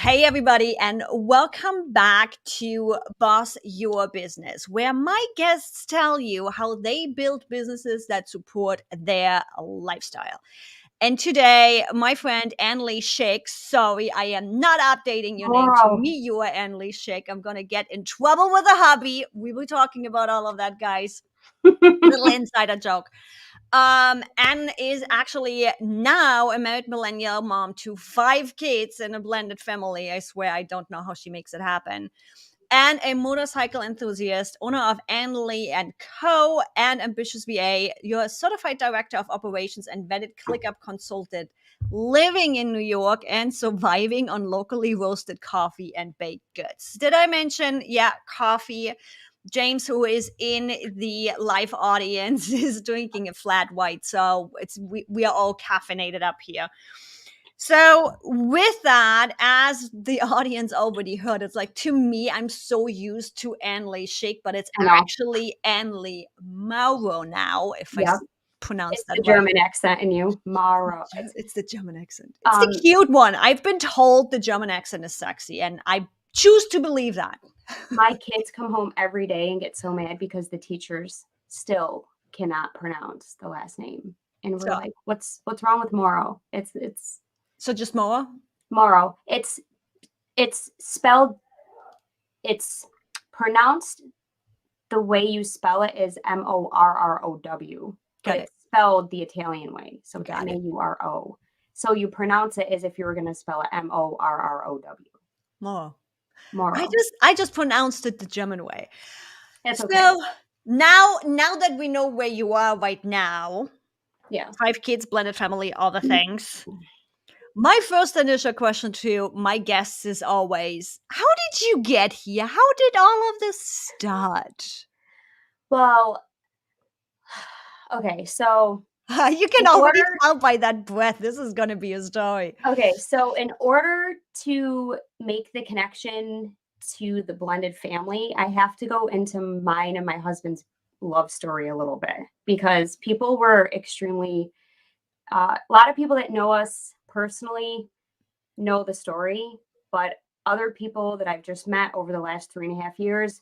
Hey, everybody, and welcome back to Boss Your Business, where my guests tell you how they build businesses that support their lifestyle. And today, my friend Anne Leah Mauro, sorry, I am not updating your name. To Mauro. me, you are Anne Leah Mauro. I'm going to get in trouble with a hubby. We were talking about all of that, guys. Little insider joke. Anne is actually now a married millennial mom to 5 kids in a blended family. I swear I don't know how she makes it happen. And a motorcycle enthusiast, owner of Anne Leah and Co. and Ambitious VA. You're a certified director of operations and vetted ClickUp consultant, living in New York and surviving on locally roasted coffee and baked goods. Did I mention? Yeah, coffee. James, who is in the live audience, is drinking a flat white, so we are all caffeinated up here. So with that, as the audience already heard, it's like, to me, I'm so used to Anne Leah Shake, but it's I know. actually Anne Leah Mauro now, if I Yep. pronounce It's that the right. German accent in you. Mauro. It's the German accent. It's the cute one. I've been told the German accent is sexy, and I choose to believe that. My kids come home every day and get so mad because the teachers still cannot pronounce the last name. And we're So, like, what's wrong with Mauro? It's so just Mauro? Mauro. It's spelled, it's pronounced the way you spell it is Morrow, but Got it's spelled the Italian way. So it's Got it. Mauro. So you pronounce it as if you were going to spell it Morrow. Mauro. Mauro. I just pronounced it the German way. That's okay. So now that we know where you are right now, Yeah. 5 kids, blended family, all the things. My first initial question to my guests is always, how did you get here? How did all of this start? Well, okay. So You can in already order, tell by that breath, this is going to be a story. okay. So in order to make the connection to the blended family, I have to go into mine and my husband's love story a little bit because people were extremely, a lot of people that know us personally know the story, but other people that I've just met over the last 3.5 years,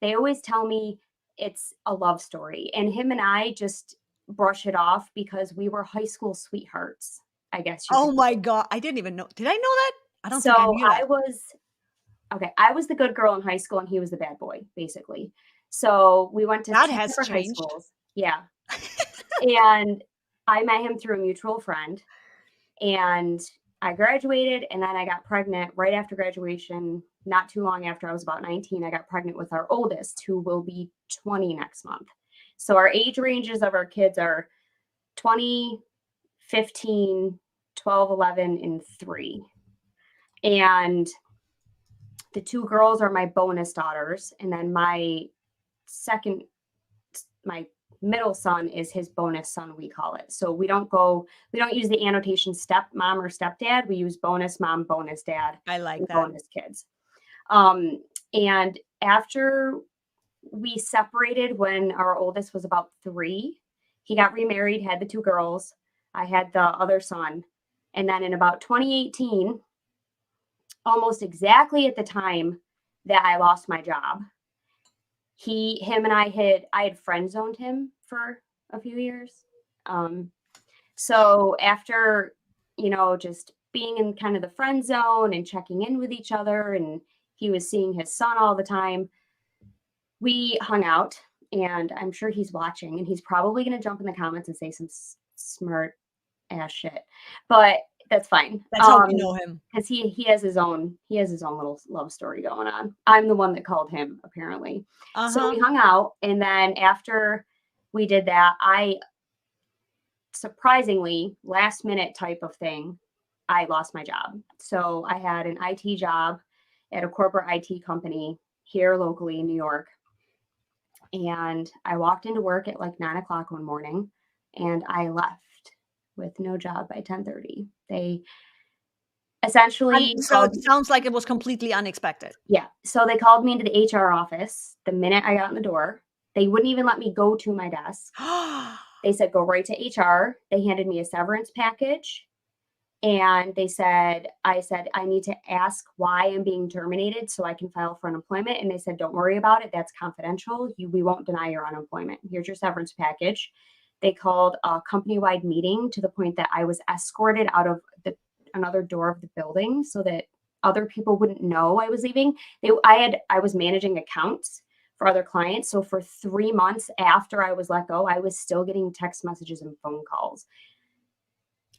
they always tell me it's a love story. And him and I just brush it off because we were high school sweethearts, I guess you Oh could my say. God. I didn't even know. Did I know that? I don't think I So knew that. I was the good girl in high school and he was the bad boy, basically. So we went to That two has different high changed. schools. Yeah. And I met him through a mutual friend. And I graduated and then I got pregnant right after graduation. Not too long after I was about 19, I got pregnant with our oldest, who will be 20 next month. So our age ranges of our kids are 20, 15, 12, 11, and 3. And the 2 girls are my bonus daughters. And then second, my middle son is his bonus son, we call it. So we don't use the annotation stepmom or stepdad. We use bonus mom, bonus dad, I like and that. bonus kids. And after we separated when our oldest was about 3, he got remarried, had the 2 girls. I had the other son. And then in about 2018, almost exactly at the time that I lost my job, him and I had friend zoned him for a few years. So after, just being in kind of the friend zone and checking in with each other, and he was seeing his son all the time, we hung out, and I'm sure he's watching and he's probably going to jump in the comments and say some smart ass shit, but that's fine. That's how we know him. Because he has his own little love story going on. I'm the one that called him, apparently. So we hung out, and then after we did that, I surprisingly, last minute type of thing, I lost my job. So I had an IT job at a corporate IT company here locally in New York. And I walked into work at like 9 o'clock one morning, and I left with no job by 10:30. They essentially So it sounds like it was completely unexpected. Yeah. So they called me into the HR office the minute I got in the door. They wouldn't even let me go to my desk. They said, go right to HR. They handed me a severance package. And I said, I need to ask why I'm being terminated so I can file for unemployment. And they said, don't worry about it. That's confidential. We won't deny your unemployment. Here's your severance package. They called a company-wide meeting to the point that I was escorted out of another door of the building so that other people wouldn't know I was leaving. I was managing accounts for other clients. So for 3 months after I was let go, I was still getting text messages and phone calls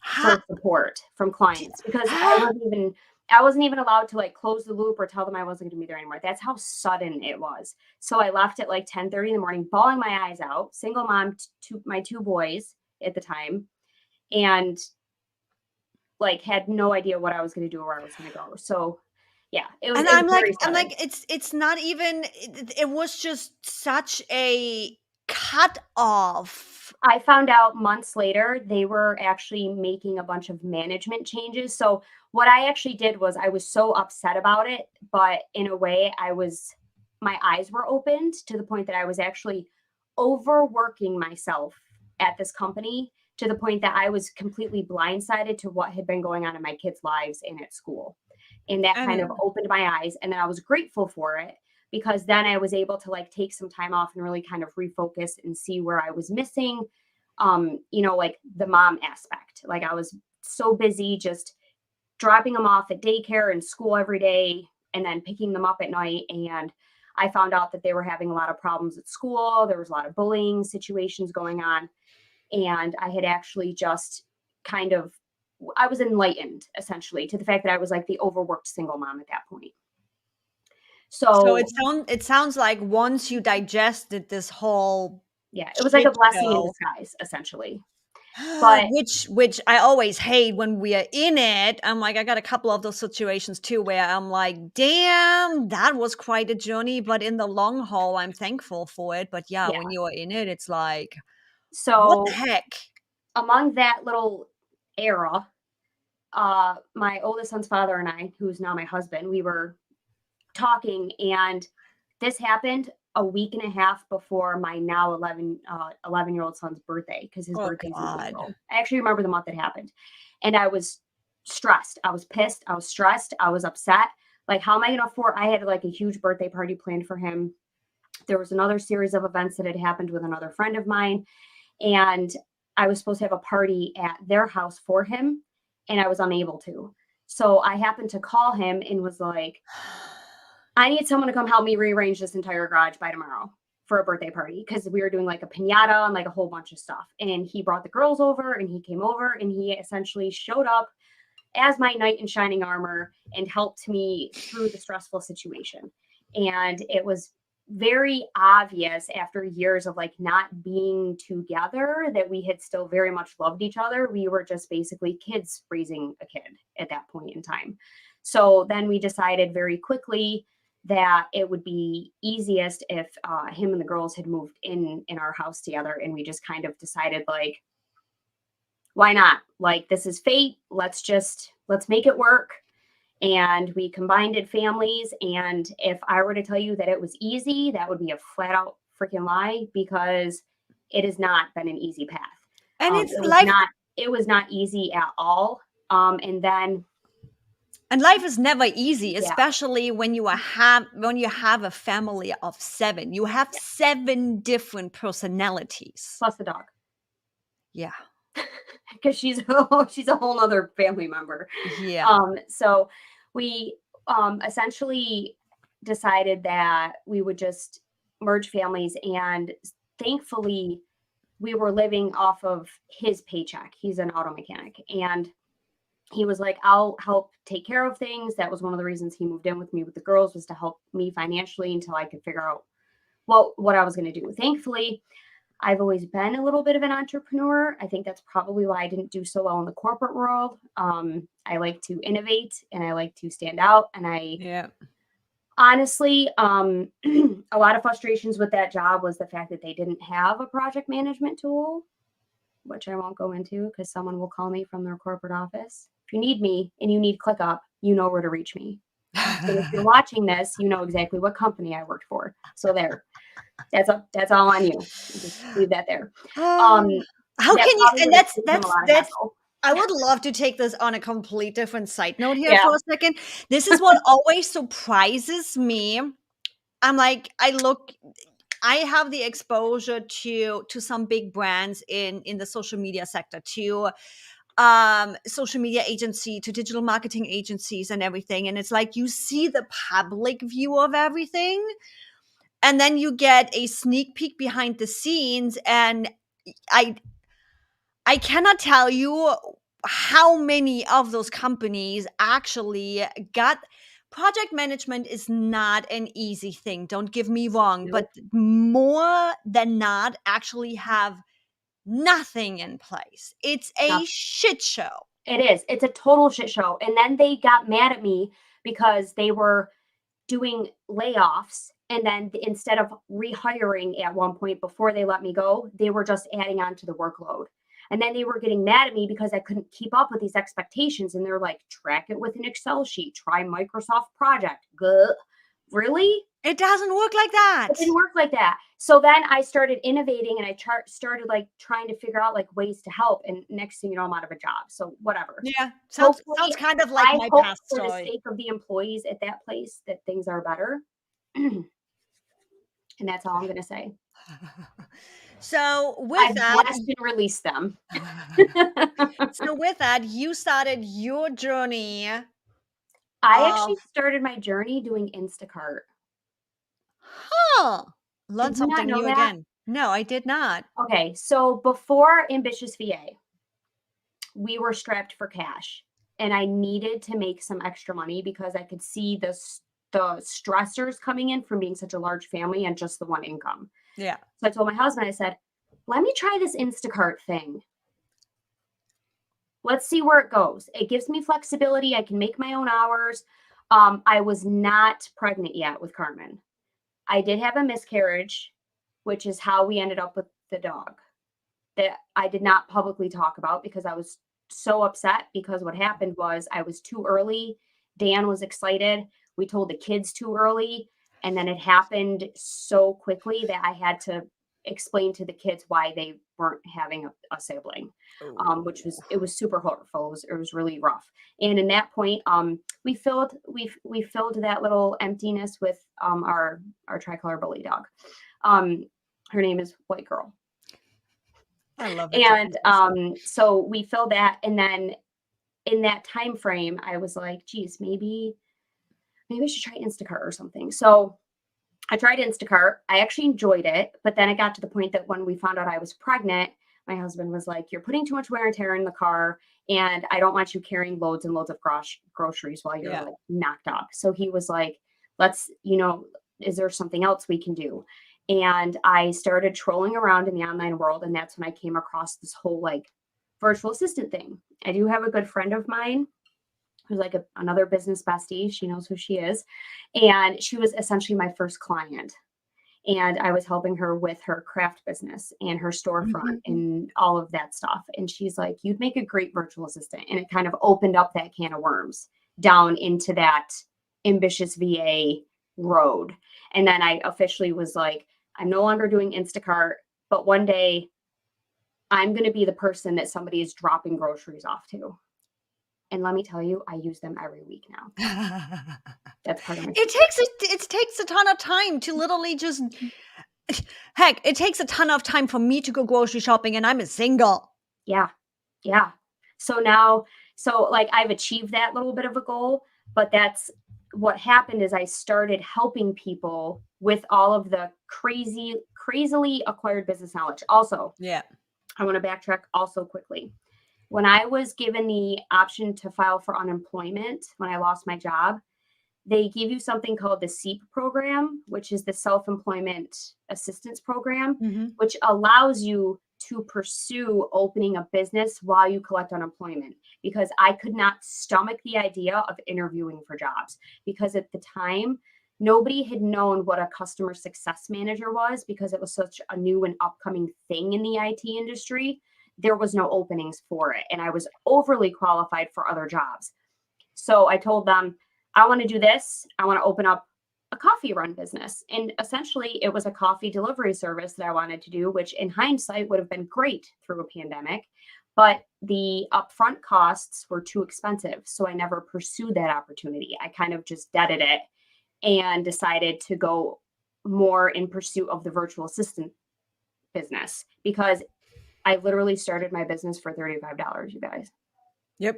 for support from clients because I wasn't even allowed to like close the loop or tell them I wasn't going to be there anymore. That's how sudden it was. So I left at like 10:30 in the morning, bawling my eyes out, single mom to my 2 boys at the time, and like had no idea what I was going to do or where I was going to go. So yeah, And it was very I'm sudden. like, it's not even. It was just such a cut off. I found out months later they were actually making a bunch of management changes. So what I actually did was I was so upset about it, but in a way my eyes were opened to the point that I was actually overworking myself at this company to the point that I was completely blindsided to what had been going on in my kids' lives and at school. And that kind of And opened my eyes. And then I was grateful for it because then I was able to like take some time off and really kind of refocus and see where I was missing, like the mom aspect. Like I was so busy just dropping them off at daycare and school every day and then picking them up at night. And I found out that they were having a lot of problems at school. There was a lot of bullying situations going on. And I had actually just kind of, I was enlightened essentially to the fact that I was like the overworked single mom at that point. so So it sounds like once you digested this whole yeah, it was like shit a blessing in show, disguise, essentially. But which I always hate when we are in it. I'm like, I got a couple of those situations too where I'm like, damn, that was quite a journey. But in the long haul, I'm thankful for it. But yeah, yeah, when you are in it, it's like, what the so heck? among that little era, my oldest son's father and I, who's now my husband, we were talking, and this happened a week and a half before my now 11-year-old son's birthday because his Oh birthday's in God. April. I actually remember the month it happened. And I was stressed. I was pissed. I was stressed. I was upset. Like, how am I going to afford? I had like a huge birthday party planned for him. There was another series of events that had happened with another friend of mine. And I was supposed to have a party at their house for him, and I was unable to. So I happened to call him and was like, I need someone to come help me rearrange this entire garage by tomorrow for a birthday party because we were doing like a piñata and like a whole bunch of stuff. And he brought the girls over and he came over and he essentially showed up as my knight in shining armor and helped me through the stressful situation. And it was very obvious after years of like not being together that we had still very much loved each other. We were just basically kids raising a kid at that point in time. So then we decided very quickly that it would be easiest if him and the girls had moved in our house together, and we just kind of decided like, why not? Like, this is fate. Let's make it work. And we combined families. And if I were to tell you that it was easy, that would be a flat out freaking lie because it has not been an easy path. And it's It was life. not. It was not easy at all. And then And life is never easy, yeah, especially when you have a family of 7. You have yeah. 7 different personalities. Plus the dog. Yeah. Because she's a whole other family member. Yeah. So we essentially decided that we would just merge families, and thankfully we were living off of his paycheck. He's an auto mechanic, and he was like, I'll help take care of things. That was one of the reasons he moved in with me with the girls, was to help me financially until I could figure out what I was going to do. Thankfully, I've always been a little bit of an entrepreneur. I think that's probably why I didn't do so well in the corporate world. I like to innovate and I like to stand out. And I Yeah. honestly, a lot of frustrations with that job was the fact that they didn't have a project management tool, which I won't go into because someone will call me from their corporate office. If you need me and you need ClickUp, you know where to reach me. And if you're watching this, you know exactly what company I worked for. So there. That's all on you. Just leave that there. How That can you probably and would have saved him a lot of that's hassle. I would love to take this on a complete different side note here Yeah. for a second. This is what always surprises me. I'm like, I have the exposure to some big brands in the social media sector, to social media agency, to digital marketing agencies and everything. And it's like you see the public view of everything, and then you get a sneak peek behind the scenes. And I I cannot tell you how many of those companies actually got project management is not an easy thing. Don't get me wrong, but Nope. more than not actually have nothing in place. It's a Nothing. shit show. It is. It's a total shit show. And then they got mad at me because they were doing layoffs, and then instead of rehiring at one point before they let me go, they were just adding on to the workload. And then they were getting mad at me because I couldn't keep up with these expectations. And they're like, track it with an Excel sheet, try Microsoft Project. Guh. Really? It doesn't work like that. It didn't work like that. So then I started innovating, and I started like trying to figure out like ways to help. And next thing you know, I'm out of a job. So whatever. Yeah, sounds Hopefully, kind of like I my hope past for the story. sake of the employees at that place that things are better. And that's all I'm going to say. So with I've that, blessed and released them. so with that, you started your journey I of actually started my journey doing Instacart. huh. Learn Did you not something know new that? again. No, I did not. Okay, so before Ambitious VA, we were strapped for cash, and I needed to make some extra money because I could see the stressors coming in from being such a large family and just the one income. Yeah. So I told my husband, I said, let me try this Instacart thing. Let's see where it goes. It gives me flexibility. I can make my own hours. I was not pregnant yet with Carmen. I did have a miscarriage, which is how we ended up with the dog that I did not publicly talk about because I was so upset because what happened was I was too early. Dan was excited. We told the kids too early. And then it happened so quickly that I had to explain to the kids why they weren't having a sibling, which was, it was super hurtful. It was really rough. And in that point, we filled that little emptiness with our tricolor bully dog. Her name is White Girl. I love it. And so we filled that, and then in that time frame, I was like, geez, maybe I should try Instacart or something. So I tried Instacart. I actually enjoyed it, but then it got to the point that when we found out I was pregnant, my husband was like, you're putting too much wear and tear in the car, and I don't want you carrying loads and loads of groceries while you're like knocked up. So he was like, let's, is there something else we can do? And I started trolling around in the online world, and that's when I came across this whole like virtual assistant thing. I do have a good friend of mine who's like another business bestie. She knows who she is. And she was essentially my first client. And I was helping her with her craft business and her storefront and all of that stuff. And she's like, you'd make a great virtual assistant. And it kind of opened up that can of worms down into that ambitious VA road. And then I officially was like, I'm no longer doing Instacart, but one day I'm going to be the person that somebody is dropping groceries off to. And let me tell you, I use them every week now. That's part of my It takes a ton of time to literally just heck, it takes a ton of time for me to go grocery shopping, and I'm a single. Yeah. Yeah. So now, like I've achieved that little bit of a goal, but that's what happened is I started helping people with all of the crazily acquired business knowledge. Also, Yeah. I want to backtrack also quickly. When I was given the option to file for unemployment when I lost my job, they give you something called the SEAP program, which is the self-employment assistance program, which allows you to pursue opening a business while you collect unemployment, because I could not stomach the idea of interviewing for jobs, because at the time, nobody had known what a customer success manager was because it was such a new and upcoming thing in the IT industry. There was no openings for it, and I was overly qualified for other jobs. So I told them, I want to do this. I want to open up a coffee run business. And essentially, it was a coffee delivery service that I wanted to do, which in hindsight would have been great through a pandemic. but the upfront costs were too expensive. So I never pursued that opportunity. I kind of just deaded it and decided to go more in pursuit of the virtual assistant business, because I literally started my business for $35, you guys. Yep.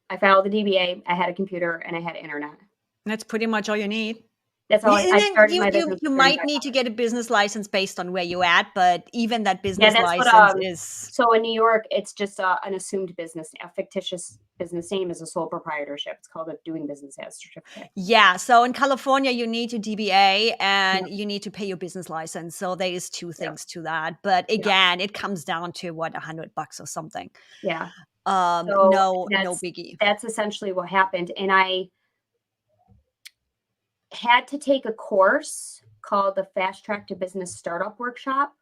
I filed the DBA, I had a computer, and I had internet. That's pretty much all you need. That's all And I then started my business you for might need to $35. get a business license based on where you're at, but even that Yeah, business that's what, license is so in New York, it's just an assumed business, a fictitious business name is a sole proprietorship. It's called a doing business as certificate. yeah. So in California, you need to DBA and Yep, you need to pay your business license. So there is two yep, things to that. But yep, again, it comes down to what, $100 or something. yeah. So No biggie. that's essentially what happened. And I had to take a course called the Fast Track to Business Startup Workshop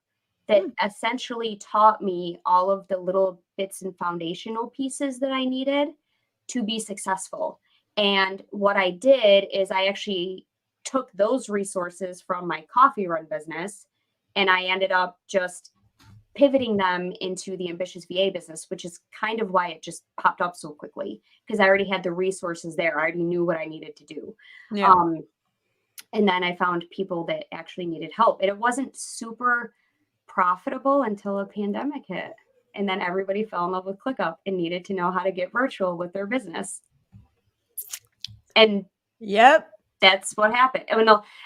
that Hmm. essentially taught me all of the little bits and foundational pieces that I needed to be successful. And what I did is I actually took those resources from my coffee run business and I ended up just pivoting them into the ambitious VA business, which is kind of why it just popped up so quickly, because I already had the resources there. I already knew what I needed to do. Yeah. Um, and then I found people that actually needed help. And it wasn't super profitable until a pandemic hit. And then everybody fell in love with ClickUp and needed to know how to get virtual with their business. And Yep. that's what happened.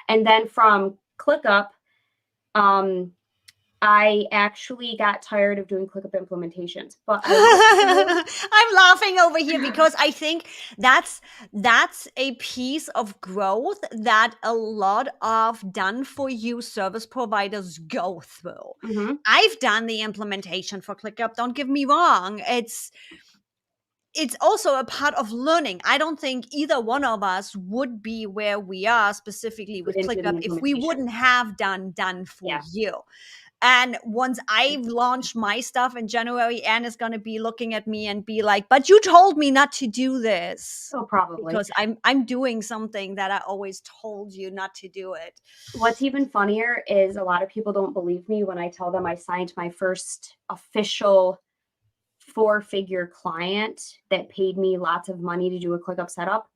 And then from ClickUp, I actually got tired of doing ClickUp implementations. But I will say, I'm laughing over here because I think that's a piece of growth that a lot of done for you service providers go through. mhm, I've done the implementation for ClickUp, don't get me wrong. It's also a part of learning. I don't think either one of us would be where we are specifically we with didn't do the ClickUp if we implementation. wouldn't have done for Yeah. you. And once I've launched my stuff in January, Anne is going to be looking at me and be like, "But you told me not to do this." Oh, probably. Because I'm doing something that I always told you not to do it. What's even funnier is a lot of people don't believe me when I tell them I signed my first official 4-figure client that paid me lots of money to do a ClickUp setup.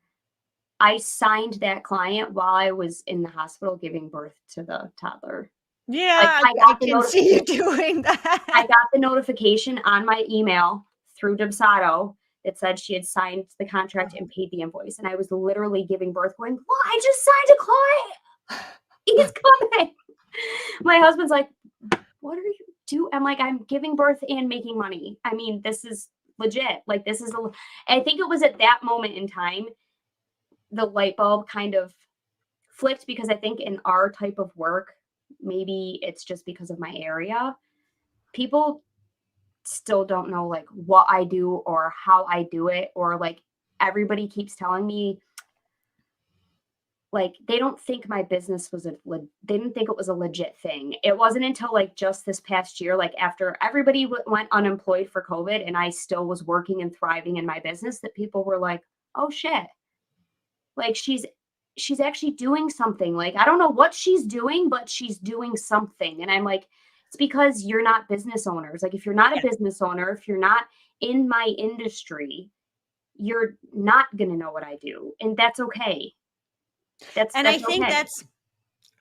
I signed that client while I was in the hospital giving birth to the toddler. Like, Yeah, I I got the can see you notification. doing I that. got the notification on my email through Dubsado that said she had signed the contract and paid the invoice. And I was literally giving birth going, "Well, I just signed a client. He's coming." My husband's like, "What are you doing?" I'm like, "I'm giving birth and making money. I mean, this is legit. Like, this is I think it was at that moment in time, the light bulb kind of flipped, because I think in our type of work, maybe it's just because of my area, people still don't know like what I do or how I do it, or like everybody keeps telling me like they don't think my business was they didn't think it was a legit thing. It wasn't until like just this past year, like after everybody went unemployed for COVID and I still was working and thriving in my business, that people were like, "Oh shit. Like she's actually doing something. Like I don't know what she's doing, but she's doing something." And I'm like, it's because you're not business owners. Like if you're not a Yeah. business owner, if you're not in my industry, you're not going to know what I do, and that's okay. And That's okay.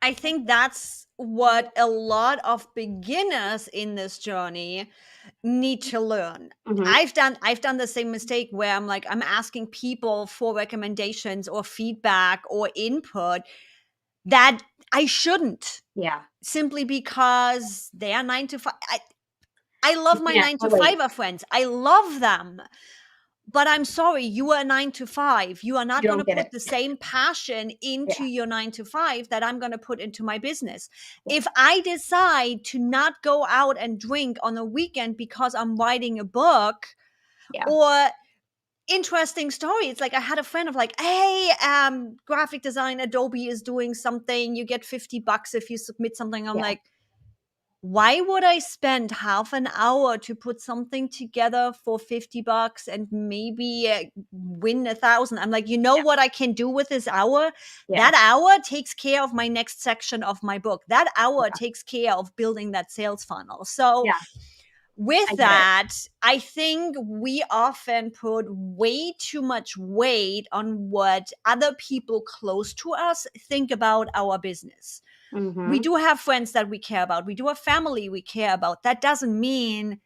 I think that's what a lot of beginners in this journey need to learn. Mhm. I've done the same mistake where I'm asking people for recommendations or feedback or input that I shouldn't, Yeah. simply because they are 9 to 5. I love You my can't nine to relate. fiver friends. I love them. But I'm sorry, you are 9 to 5. You are not You going don't to get put it. the same passion into Yeah. your 9 to 5 that I'm going to put into my business. Yeah. If I decide to not go out and drink on a weekend because I'm writing a book Yeah. or interesting story, it's like I had a friend of like, "Hey, graphic design, Adobe is doing something. You get $50 if you submit something." I'm Yeah. like, why would I spend half an hour to put something together for $50 and maybe win 1,000? I'm like, you know Yeah. what I can do with this hour? Yeah. That hour takes care of my next section of my book. That hour Yeah. takes care of building that sales funnel. So Yeah. with I get it. that, I think we often put way too much weight on what other people close to us think about our business. We Mm-hmm. do have friends that we care about. We do have family we care about. That doesn't mean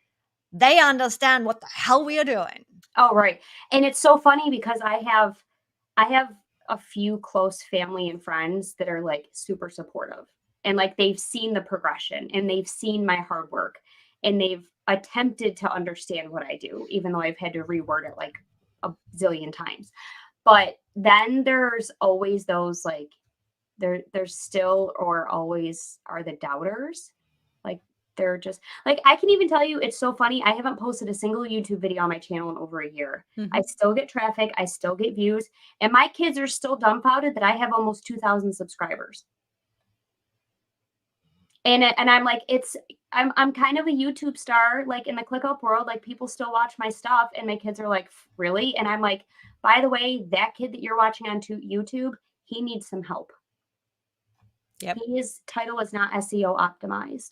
they understand what the hell we are doing. Oh, right. And it's so funny because I have a few close family and friends that are like super supportive, and like they've seen the progression and they've seen my hard work and they've attempted to understand what I do, even though I've had to reword it like a zillion times. But then there's always those like there's still or always are the doubters. Like they're just like I can even tell you it's so funny. I haven't posted a single YouTube video on my channel in over a year. I Mhm. still get traffic, I still get views, and my kids are still dumbfounded that I have almost 2,000 subscribers. And I'm like, I'm kind of a YouTube star, like in the ClickUp world. Like people still watch my stuff, and my kids are like, really? And I'm like, by the way, that kid that you're watching on YouTube, he needs some help. Yep. His title is not SEO optimized.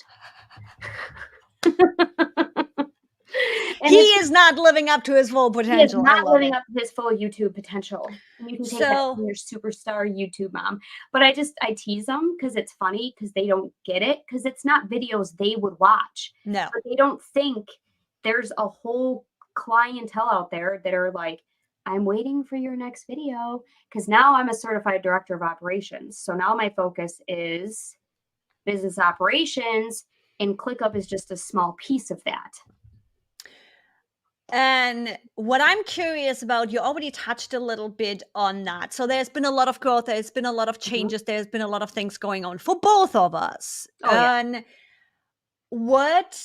He And it's is not living up to his full he is potential. I not love living it. up to his full YouTube potential. And you can take that So, from your superstar YouTube mom. But I tease them because it's funny because they don't get it because it's not videos they would watch. no. But they don't think there's a whole clientele out there that are like, I'm waiting for your next video because now I'm a certified director of operations. So now my focus is business operations, and ClickUp is just a small piece of that. And what I'm curious about, you already touched a little bit on that. So there's been a lot of growth, there's been a lot of Mhm. changes, there's been a lot of things going on for both of us. Oh, yeah. And what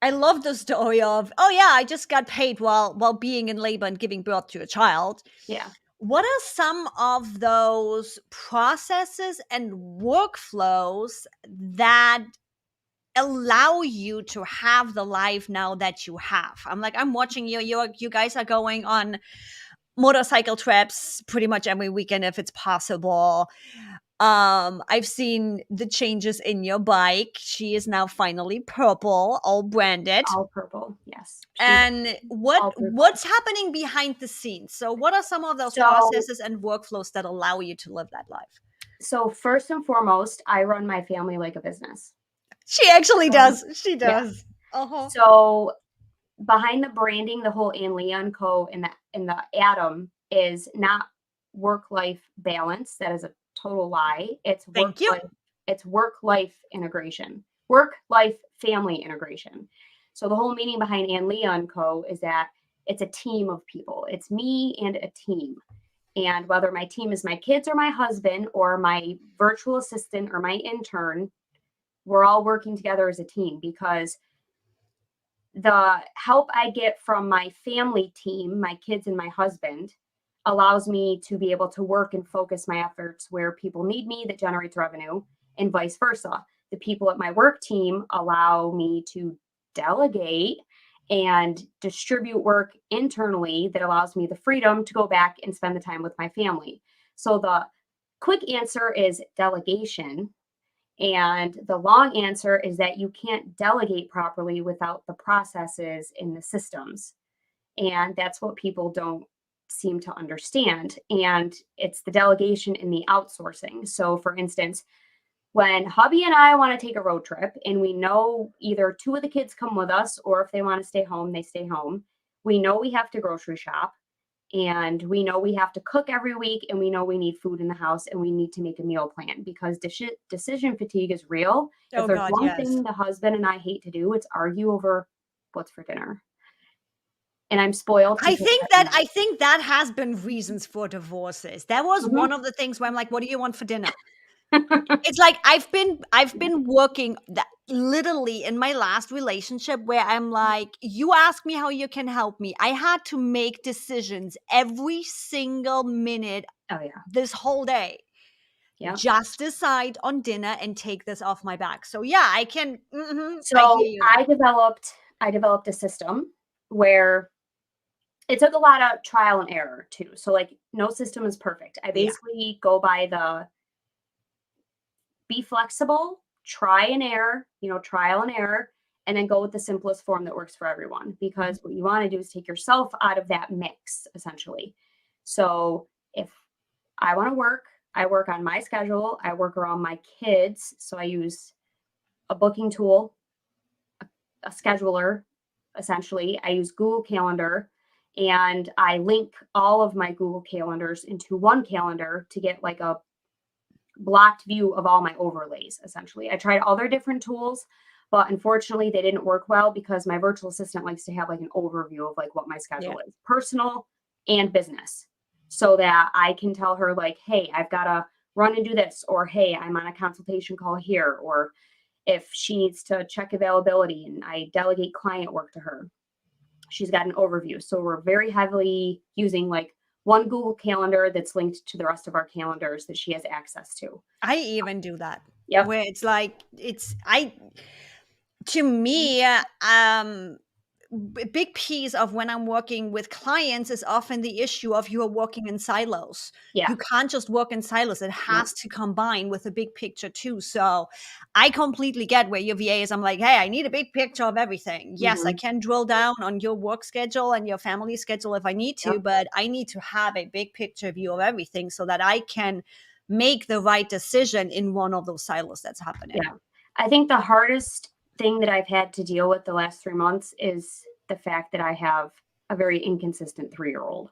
I love the story of, oh yeah, I just got paid while being in labor and giving birth to a child. Yeah. What are some of those processes and workflows that allow you to have the life now that you have? I'm like, I'm watching you guys are going on motorcycle trips pretty much every weekend if it's possible. I've seen the changes in your bike. She is now finally purple, all branded. All purple. Yes. She's And all purple. what's happening behind the scenes? So what are some of those So, processes and workflows that allow you to live that life? so first and foremost, I run my family like a business. She actually So, does. She yeah. does. Uh-huh. So behind the branding, the whole Anne Leah Co. and the Atom is not work life balance. That is a total lie. Thank you. It's work life integration, work life family integration. So the whole meaning behind Anne Leah Co. is that it's a team of people. It's me and a team. And whether my team is my kids or my husband or my virtual assistant or my intern, we're all working together as a team because the help I get from my family team, my kids and my husband, allows me to be able to work and focus my efforts where people need me that generates revenue, and vice versa. The people at my work team allow me to delegate and distribute work internally that allows me the freedom to go back and spend the time with my family. So the quick answer is delegation, and the long answer is that you can't delegate properly without the processes in the systems. And that's what people don't seem to understand. And it's the delegation and the outsourcing. So, for instance, when hubby and I want to take a road trip and we know either two of the kids come with us or if they want to stay home, they stay home. We know we have to grocery shop and we know we have to cook every week and we know we need food in the house and we need to make a meal plan because decision fatigue is real. If Oh there's God, one yes. thing the husband and I hate to do, it's argue over what's for dinner. And I'm spoiled because I think that has been reasons for divorces. That was Mhm. one of the things where I'm like, what do you want for dinner? It's like I've been working that literally in my last relationship where I'm like, you ask me how you can help me. I had to make decisions every single minute Oh yeah, this whole day. yeah. Just decide on dinner and take this off my back. So yeah, I hear So you there. I developed a system where it took a lot of trial and error too. So like no system is perfect. I Yeah. basically go by the be flexible, try and error, trial and error, and then go with the simplest form that works for everyone. Because what you want to do is take yourself out of that mix, essentially. So if I want to work, I work on my schedule. I work around my kids. So I use a booking tool, a scheduler, essentially. I use Google Calendar, and I link all of my Google calendars into one calendar to get like a blocked view of all my overlays, essentially. I tried all their different tools, but unfortunately they didn't work well because my virtual assistant likes to have like an overview of like what my schedule is, personal and business, so that I can tell her like, hey, I've got to run and do this, or hey, I'm on a consultation call here, or if she needs to check availability and I delegate client work to her, she's got an overview. So we're very heavily using like one Google Calendar that's linked to the rest of our calendars that she has access to. I even do that. Yep. Where it's like to me, a big piece of when I'm working with clients is often the issue of you are working in silos. Yeah. You can't just work in silos. It Nope. has to combine with the big picture too. So I completely get where your VA is. I'm like, hey, I need a big picture of everything. Yes, I Mhm. can drill down on your work schedule and your family schedule if I need to, Yep. but I need to have a big picture view of everything so that I can make the right decision in one of those silos that's happening. Yeah. I think the hardest thing that I've had to deal with the last 3 months is the fact that I have a very inconsistent 3-year-old.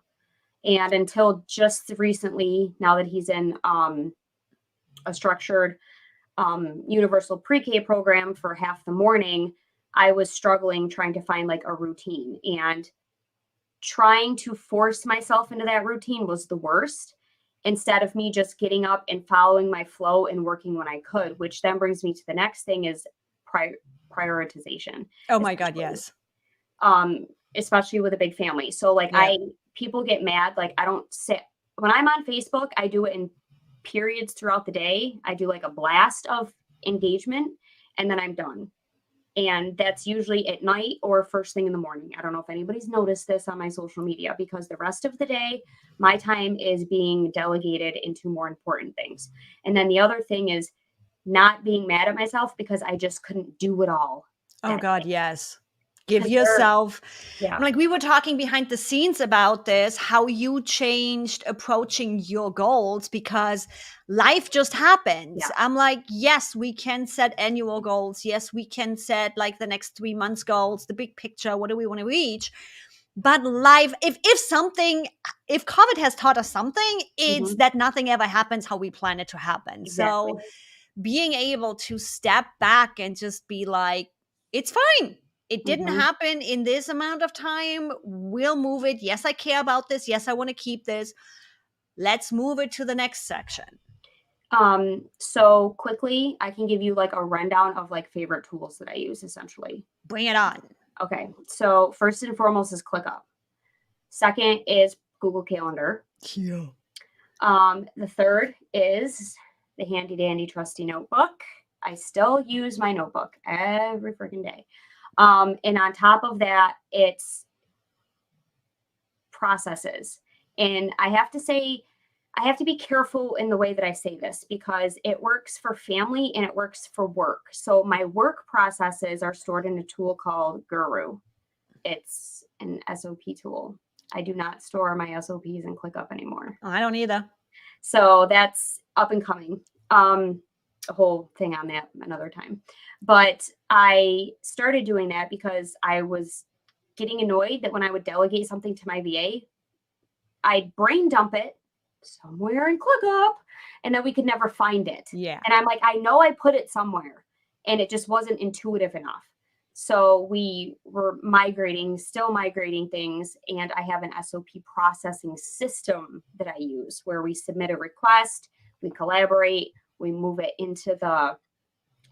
And until just recently, now that he's in a structured universal pre-K program for half the morning, I was struggling trying to find like a routine, and trying to force myself into that routine was the worst, instead of me just getting up and following my flow and working when I could, which then brings me to the next thing is prioritization. Oh my God, Especially, yes. especially with a big family. So like Yeah. people get mad, like I don't sit when I'm on Facebook, I do it in periods throughout the day. I do like a blast of engagement and then I'm done. And that's usually at night or first thing in the morning. I don't know if anybody's noticed this on my social media, because the rest of the day, my time is being delegated into more important things. And then the other thing is not being mad at myself because I just couldn't do it all. Oh God, yes. Give Because they're, yourself, yeah, like we were talking behind the scenes about this, how you changed approaching your goals because life just happens. yeah, I'm like, yes, we can set annual goals. Yes, we can set like the next 3 months goals, the big picture. What do we want to reach? But life, if COVID has taught us something, it's hmm, that nothing ever happens how we plan it to happen. exactly. So being able to step back and just be like, it's fine. It didn't Hmm. happen in this amount of time. We'll move it. Yes, I care about this. Yes, I want to keep this. Let's move it to the next section. So quickly, I can give you like a rundown of like favorite tools that I use essentially. Bring it on. Okay. So first and foremost is ClickUp. Second is Google Calendar. Yeah. The third is the handy dandy trusty notebook. I still use my notebook every freaking day. And on top of that, it's processes. And I have to say, I have to be careful in the way that I say this because it works for family and it works for work. So my work processes are stored in a tool called Guru. It's an SOP tool. I do not store my SOPs in ClickUp anymore. I don't either. So that's up and coming. A whole thing on that another time. But I started doing that because I was getting annoyed that when I would delegate something to my VA, I'd brain dump it somewhere in ClickUp and then we could never find it. Yeah. And I'm like, I know I put it somewhere and it just wasn't intuitive enough. So we were still migrating things. And I have an SOP processing system that I use where we submit a request, we collaborate, we move it into the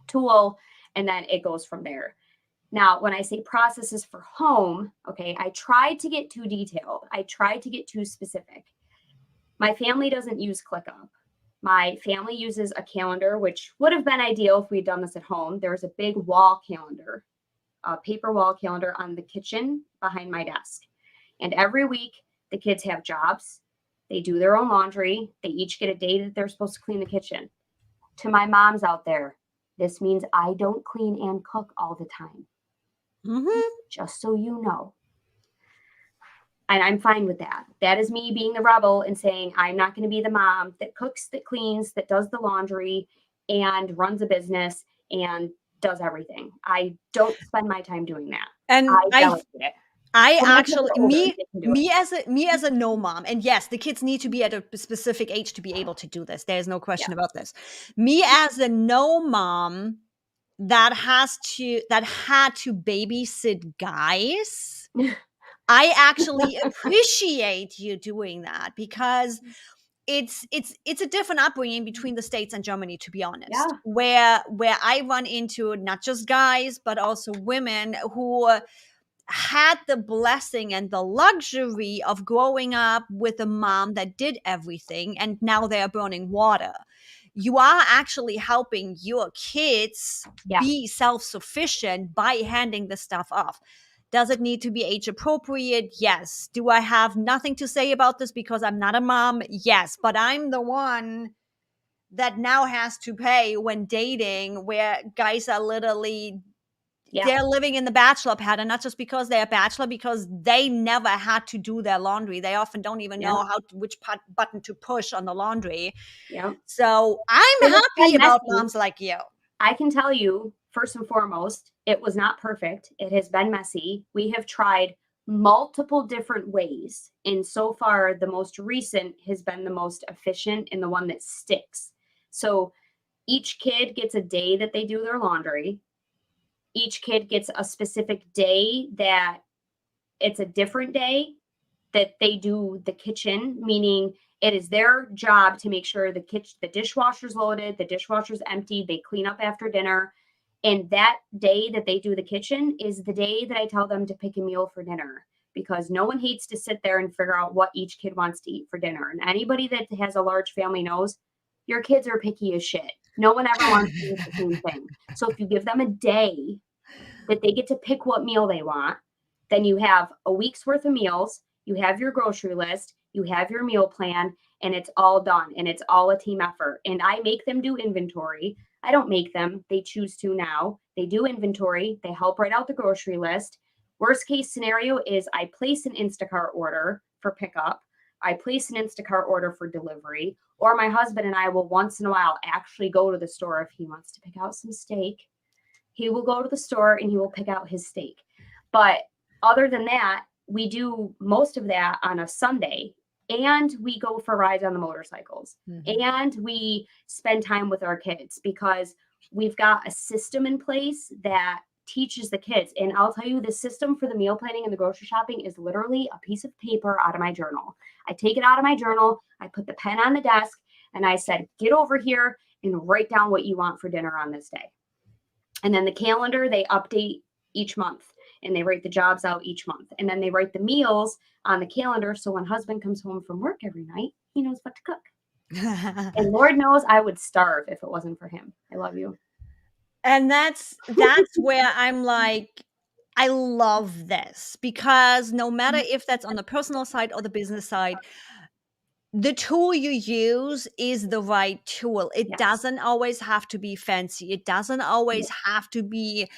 tool, and then it goes from there. Now, when I say processes for home, okay, I tried to get too detailed. I tried to get too specific. My family doesn't use ClickUp. My family uses a calendar, which would have been ideal if we'd done this at home. There's a big wall calendar, a paper wall calendar on the kitchen behind my desk. And every week, the kids have jobs. They do their own laundry. They each get a day that they're supposed to clean the kitchen. To my moms out there, this means I don't clean and cook all the time. Just so you know. And I'm fine with that. That is me being the rebel and saying, I'm not going to be the mom that cooks, that cleans, that does the laundry and runs a business and does everything. I don't spend my time doing that. And I delegate it. I When my kids actually are older, they can do it. me as a no mom, and yes, the kids need to be at a specific age to be able to do this. There's no Yeah. question about this. Me as a no mom that had to babysit guys, I actually appreciate you doing that because it's a different upbringing between the States and Germany, to be honest. Yeah. Where I run into not just guys but also women who had the blessing and the luxury of growing up with a mom that did everything, and now they are burning water. You are actually helping your kids Yeah. be self-sufficient by handing the stuff off. Does it need to be age appropriate? Yes. Do I have nothing to say about this because I'm not a mom? Yes. But I'm the one that now has to pay when dating, where guys are literally, Yeah. they're living in the bachelor pattern, not just because they're a bachelor, because they never had to do their laundry. They often don't even Yeah. know which button to push on the laundry. Yeah. So I'm And it's happy been about messy. moms like you. I can tell you, first and foremost, it was not perfect. It has been messy. We have tried multiple different ways. And so far, the most recent has been the most efficient and the one that sticks. So each kid gets a day that they do their laundry. Each kid gets a specific day that it's a different day that they do the kitchen, meaning it is their job to make sure the dishwasher's loaded, the dishwasher's empty, they clean up after dinner. And that day that they do the kitchen is the day that I tell them to pick a meal for dinner, because no one hates to sit there and figure out what each kid wants to eat for dinner. And anybody that has a large family knows your kids are picky as shit. No one ever wants to eat the same thing. So if you give them a day that they get to pick what meal they want, then you have a week's worth of meals, you have your grocery list, you have your meal plan, and it's all done. And it's all a team effort. And I make them do inventory. I don't make them, they choose to now. They do inventory, they help write out the grocery list. Worst case scenario is I place an Instacart order for pickup. I place an Instacart order for delivery, or my husband and I will once in a while actually go to the store if he wants to pick out some steak. He will go to the store and he will pick out his steak. But other than that, we do most of that on a Sunday, and we go for rides on the motorcycles, and we spend time with our kids because we've got a system in place that teaches the kids. And I'll tell you, the system for the meal planning and the grocery shopping is literally a piece of paper out of my journal. I take it out of my journal, I put the pen on the desk, and I said, get over here and write down what you want for dinner on this day. And then the calendar, they update each month, and they write the jobs out each month. And then they write the meals on the calendar. So when husband comes home from work every night, he knows what to cook. And Lord knows I would starve if it wasn't for him. I love you. And that's where I'm like, I love this, because no matter if that's on the personal side or the business side, the tool you use is the right tool. It doesn't always have to be fancy. It doesn't always have to be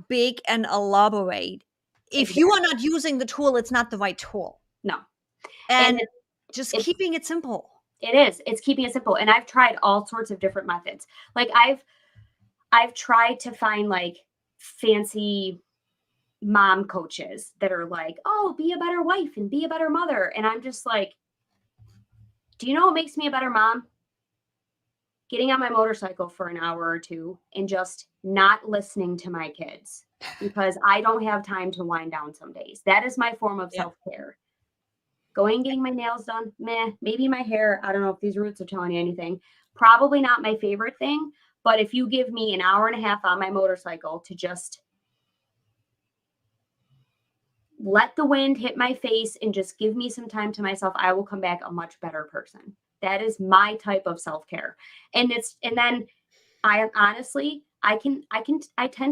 big and elaborate. If you are not using the tool, it's not the right tool. No. And just keeping it simple. It is. It's keeping it simple. And I've tried all sorts of different methods. Like I've tried to find like fancy mom coaches that are like, oh, be a better wife and be a better mother. And I'm just like, do you know what makes me a better mom? Getting on my motorcycle for an hour or two and just not listening to my kids, because I don't have time to wind down some days. That is my form of self-care. Going and getting my nails done, meh. Maybe my hair, I don't know if these roots are telling you anything. Probably not my favorite thing, but if you give me an hour and a half on my motorcycle to just let the wind hit my face and just give me some time to myself, I will come back a much better person. That is my type of self-care. And then I honestly, I tend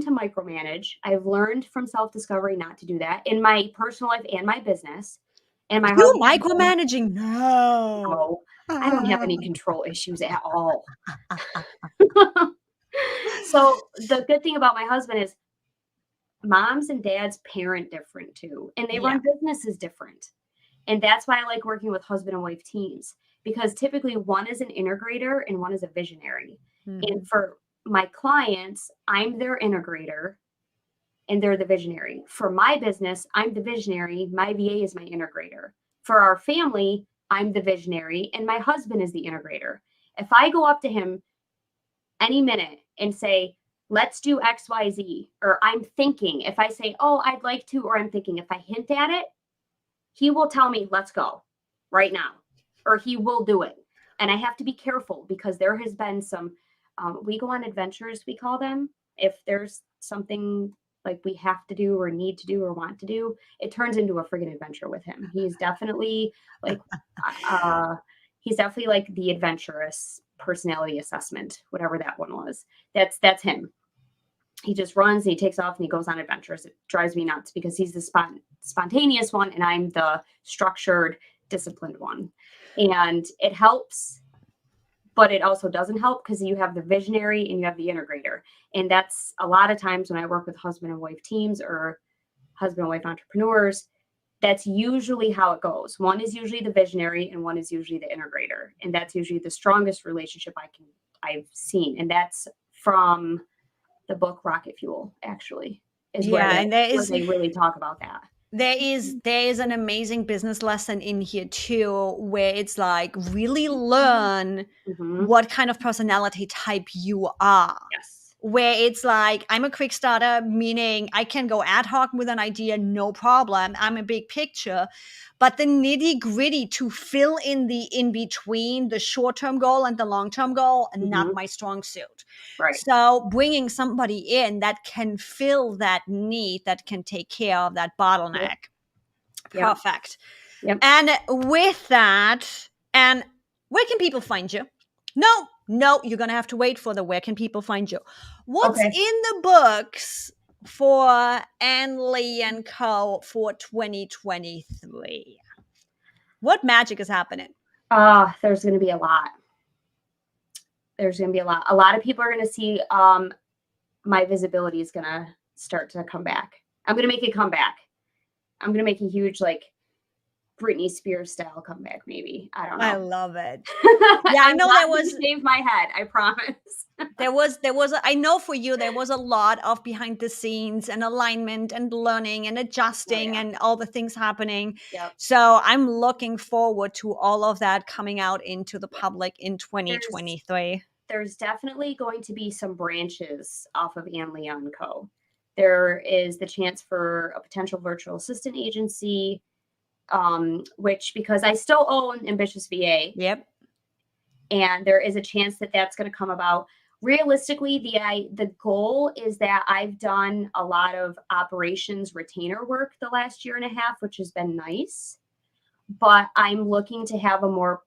to micromanage. I've learned from self-discovery not to do that in my personal life and my business. And my You husband, micromanaging? No. I don't have any control issues at all. So the good thing about my husband is moms and dads parent different too, and they Yeah. run businesses different. And that's why I like working with husband and wife teams, because typically one is an integrator and one is a visionary. And Mhm. for my clients, I'm their integrator and they're the visionary. For my business, I'm the visionary. My VA is my integrator. For our family, I'm the visionary and my husband is the integrator. If I go up to him any minute and say, let's do XYZ, or I'm thinking, if I say, oh, I'd like to, or I'm thinking, if I hint at it, he will tell me, let's go right now, or he will do it. And I have to be careful because there has been some, we go on adventures, we call them. If there's something like we have to do or need to do or want to do, it turns into a friggin' adventure with him. Like, uh, he's definitely like the adventurous personality assessment, whatever that one was. That's him. He just runs and he takes off and he goes on adventures. It drives me nuts because he's the spontaneous one and I'm the structured, disciplined one. And it helps, but it also doesn't help because you have the visionary and you have the integrator. And that's a lot of times when I work with husband and wife teams or husband and wife entrepreneurs, that's usually how it goes. One is usually the visionary and one is usually the integrator. And that's usually the strongest relationship I've seen. And that's from the book Rocket Fuel, actually, is Yeah, and where they really talk about that. there is an amazing business lesson in here too, where it's like really learn Mm-hmm. what kind of personality type you are. Yes. Where it's like, I'm a quick starter, meaning I can go ad hoc with an idea, no problem. I'm a big picture. But the nitty gritty to fill in the in between, the short term goal and the long term goal, not Mm-hmm. my strong suit. Right. So bringing somebody in that can fill that need, that can take care of that bottleneck. Yep. Perfect. Yep. And with that, and where can people find you? No, you're going to have to wait for the where can people find you. What's Okay. in the books for Anne Leah and Co. for 2023? What magic is happening? There's going to be a lot. There's going to be a lot. A lot of people are going to see my visibility is going to start to come back. I'm going to make it come back. I'm going to make a huge, like, Britney Spears style comeback, maybe. I don't know. I love it. Yeah, I know there was save my head. I promise. I know for you there was a lot of behind the scenes and alignment and learning and adjusting and all the things happening. Yep. So I'm looking forward to all of that coming out into the public in 2023. There's definitely going to be some branches off of Anne Leah & Co. There is the chance for a potential virtual assistant agency, which, because I still own Ambitious VA. Yep. And there is a chance that that's going to come about. Realistically, the goal is that I've done a lot of operations retainer work the last year and a half, which has been nice. But I'm looking to have a more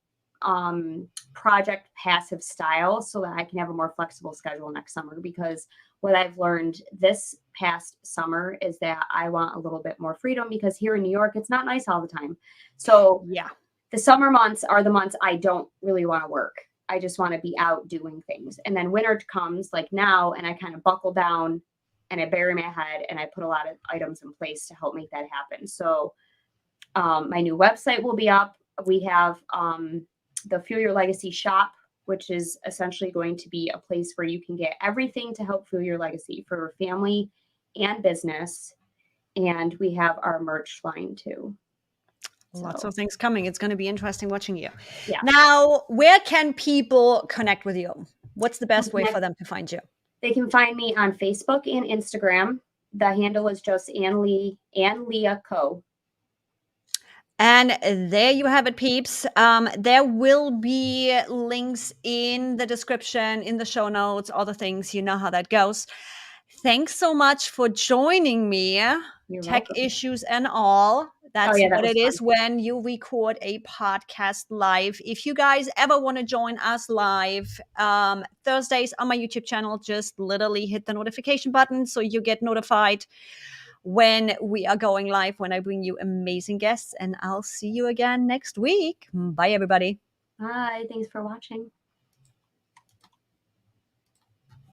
project passive style so that I can have a more flexible schedule next summer, because what I've learned this past summer is that I want a little bit more freedom, because here in New York, it's not nice all the time. So yeah, the summer months are the months I don't really want to work. I just want to be out doing things. And then winter comes like now, and I kind of buckle down and I bury my head and I put a lot of items in place to help make that happen. So my new website will be up. We have the Fuel Your Legacy shop, which is essentially going to be a place where you can get everything to help fuel your legacy for family and business. And we have our merch line too. Lots of things coming. It's going to be interesting watching you. Yeah. Now, where can people connect with you? What's the best way for them to find you? They can find me on Facebook and Instagram. The handle is just Anne Leah Co. And there you have it, peeps. There will be links in the description, in the show notes, all the things. You know how that goes. Thanks so much for joining me. You're Tech welcome. issues and all. That's what it is fun. when you record a podcast live. If you guys ever want to join us live, Thursdays on my YouTube channel, just literally hit the notification button so you get notified when we are going live, when I bring you amazing guests. And I'll see you again next week. Bye, everybody. Bye. Thanks for watching.